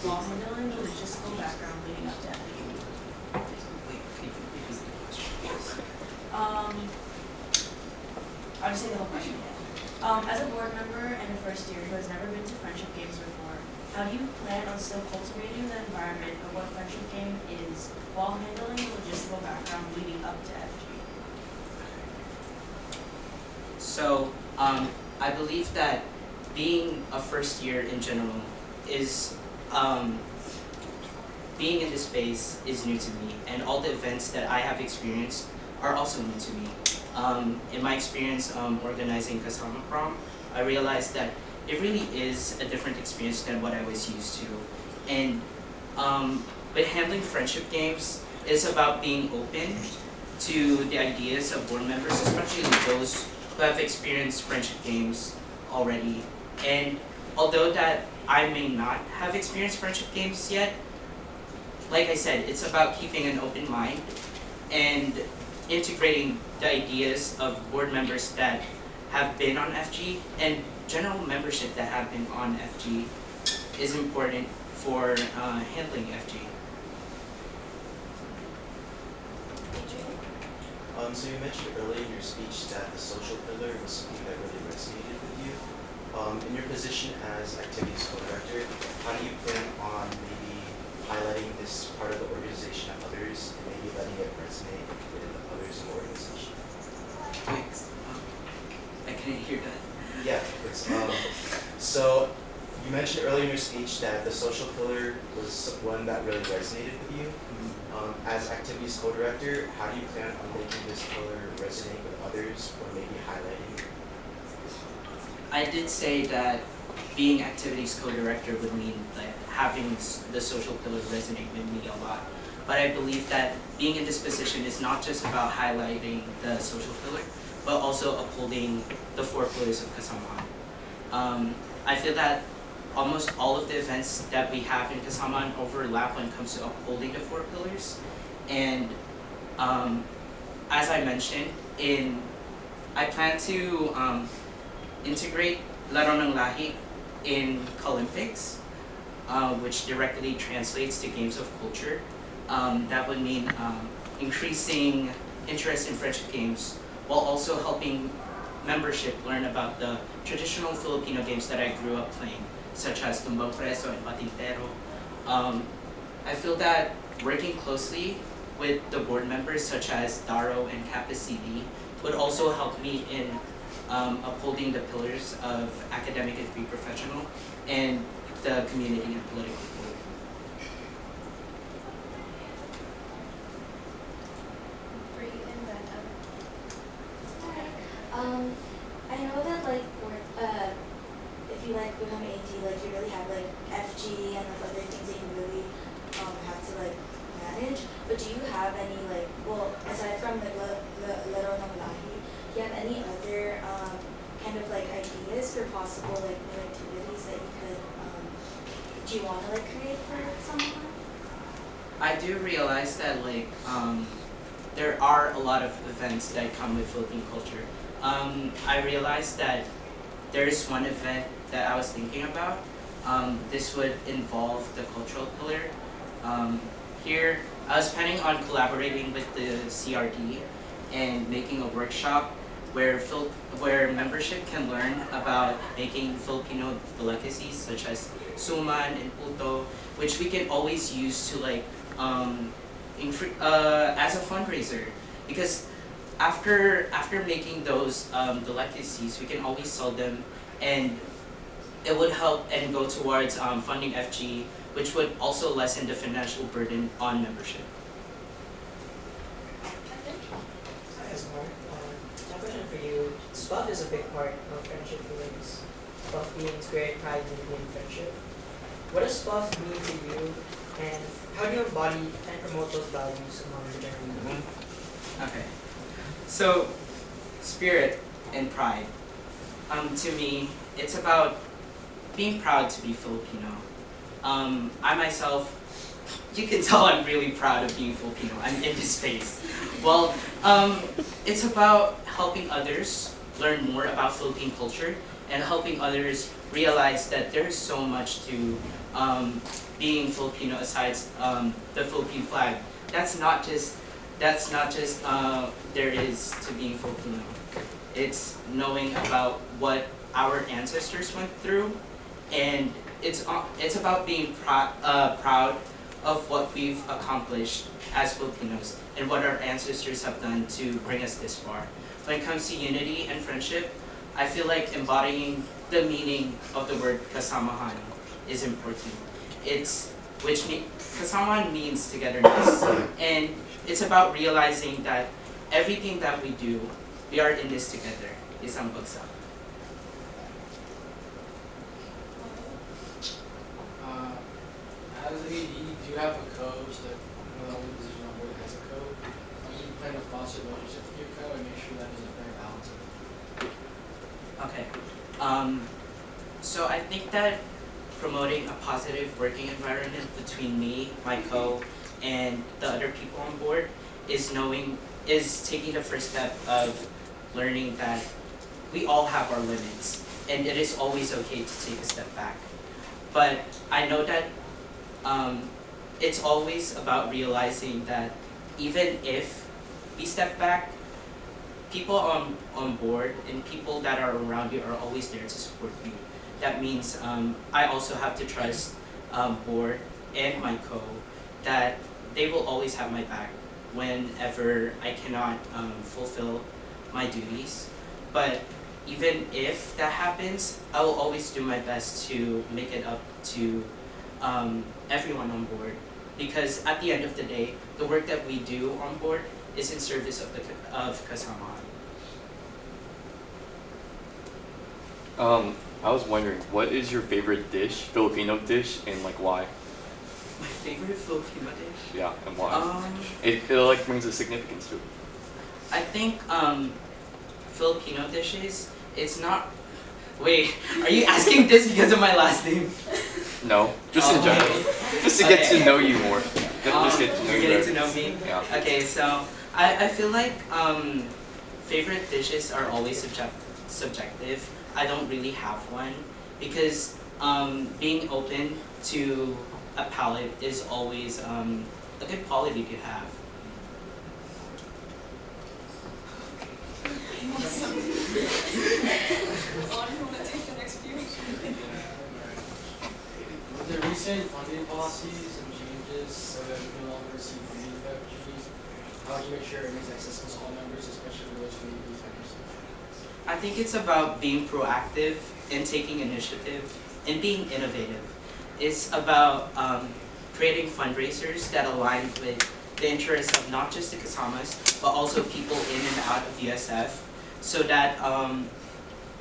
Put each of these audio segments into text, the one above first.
while handling the logistical background leading up to FG. Um, I'll just say the whole question again. As a board member and a first year who has never been to friendship games before, how do you plan on still cultivating the environment of what a friendship game is while handling the logistical background leading up to FG? So, I believe that being a first year in general is, being in this space is new to me, and all the events that I have experienced are also new to me. In my experience organizing Kasama Prom, I realized that it really is a different experience than what I was used to. And with handling friendship games, it's about being open to the ideas of board members, especially those who have experienced friendship games already. And although that I may not have experienced friendship games yet, like I said, it's about keeping an open mind and integrating the ideas of board members that have been on FG and general membership that have been on FG is important for handling FG. So you mentioned earlier in your speech that the social pillar was something that really resonated with you. In your position as activities co-director, how do you plan on maybe highlighting this part of the organization to others and maybe letting it resonate with others in the organization? Wait, I couldn't hear that. Yeah, so you mentioned earlier in your speech that the social pillar was one that really resonated with you. As activities co-director, how do you plan on making this pillar resonate with others or maybe highlighting? I did say that being activities co-director would mean like having the social pillar resonate with me a lot. But I believe that being in this position is not just about highlighting the social pillar, but also upholding the 4 pillars of Kasamaan. I feel that almost all of the events that we have in Kasamaan overlap when it comes to upholding the 4 pillars. And as I mentioned, I plan to integrate Laro ng Lahi in Olympics, which directly translates to Games of Culture. That would mean increasing interest in friendship games while also helping membership learn about the traditional Filipino games that I grew up playing, such as Tumbang Preso and Patintero. I feel that working closely with the board members such as Daro and Kappa CD would also help me in upholding the pillars of academic and free professional and the community and political goal. I know that like if you like become AD, like you really have like FG and like other things that you really have to like manage. But do you have any like, well, aside from like Laro ng Lahi, do you have any other kind of like ideas for possible like new activities that you could do you want to like create for someone? I do realize that like there are a lot of events that come with Philippine culture. I realized that there's one event that I was thinking about. This would involve the cultural pillar. Here, I was planning on collaborating with the CRD and making a workshop where membership can learn about making Filipino delicacies such as suman and puto, which we can always use to like as a fundraiser, because after making those delicacies, we can always sell them, and it would help and go towards funding FG, which would also lessen the financial burden on membership. Hi, Asmar. My question for you. SPUF is a big part of friendship feelings. SPUF feelings create pride, unity, and friendship. What does SPUF mean to you, and how do you embody and promote those values among the general community? Okay. So, spirit and pride. To me, it's about being proud to be Filipino. I myself, you can tell I'm really proud of being Filipino. I'm in this space. Well, it's about helping others learn more about Philippine culture and helping others realize that there's so much to being Filipino aside the Philippine flag. That's not just there is to being Filipino. It's knowing about what our ancestors went through, and it's about being proud of what we've accomplished as Filipinos and what our ancestors have done to bring us this far. When it comes to unity and friendship, I feel like embodying the meaning of the word kasamahan is important. Kasamahan means togetherness, and it's about realizing that everything that we do, we are in this together. Isang bagsak. As a AD, do you have a coach that the only position on board that has a coach? How do you plan to foster the relationship with your coach and make sure that there's a fair balance? Okay. So I think that promoting a positive working environment between me, my co, and the other people on board is taking the first step of learning that we all have our limits, and it is always okay to take a step back. But I know that it's always about realizing that even if we step back, people on board and people that are around you are always there to support you. That means I also have to trust board and my co that they will always have my back whenever I cannot fulfill my duties. But even if that happens, I will always do my best to make it up to everyone on board, because at the end of the day, the work that we do on board is in service of Kasamahan. I was wondering, what is your favorite dish, Filipino dish, and like why? My favorite Filipino dish? Yeah, and why? It It like brings a significance to it. I think Filipino dishes, it's not. Wait, are you asking this because of my last name? No, just in Oh, general. okay. Just to get to Okay. know you more. Just get to know You're you getting to better. know me? Yeah. Okay, so I feel like favorite dishes are always subjective. I don't really have one because being open to a palate is always a good quality to have. With the recent funding policies and changes so that we no longer receive funding for FG, how do you make sure it is accessible to all members, especially those who need these funders? I think it's about being proactive and taking initiative and being innovative. It's about creating fundraisers that align with the interests of not just the Kasamas, but also people in and out of USF, so that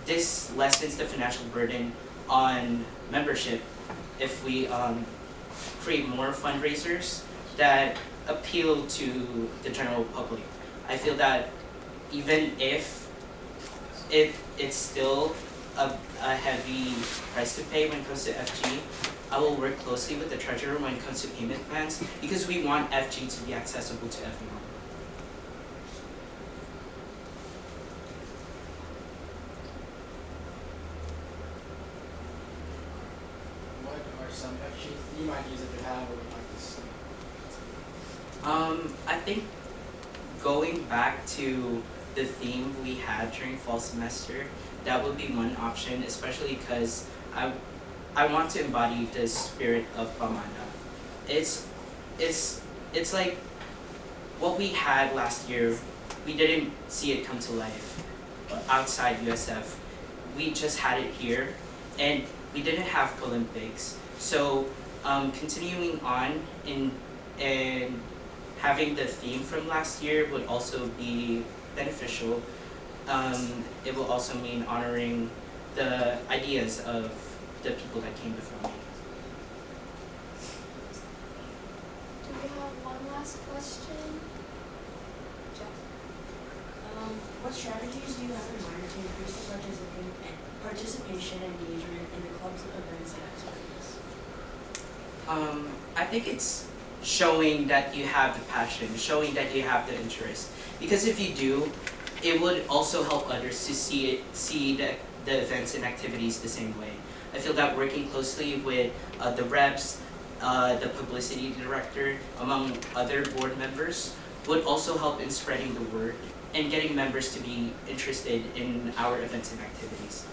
this lessens the financial burden on membership if we create more fundraisers that appeal to the general public. I feel that even if it's still a heavy price to pay when it comes to FG, I will work closely with the treasurer when it comes to payment plans, because we want FG to be accessible to everyone. What are some FG theme ideas that you have or would like to see? I think going back to the theme we had during fall semester, that would be one option, especially because I want to embody the spirit of Pamana. It's like what we had last year, we didn't see it come to life outside USF. We just had it here, and we didn't have Olympics. So continuing on and having the theme from last year would also be beneficial. It will also mean honoring the ideas of the people that came before me. Do we have one last question? Jeff? What strategies do you have in mind to increase the participation and engagement in the club's events and activities? I think it's showing that you have the passion, showing that you have the interest. Because if you do, it would also help others to see the events and activities the same way. I feel that working closely with the reps, the publicity director, among other board members, would also help in spreading the word and getting members to be interested in our events and activities.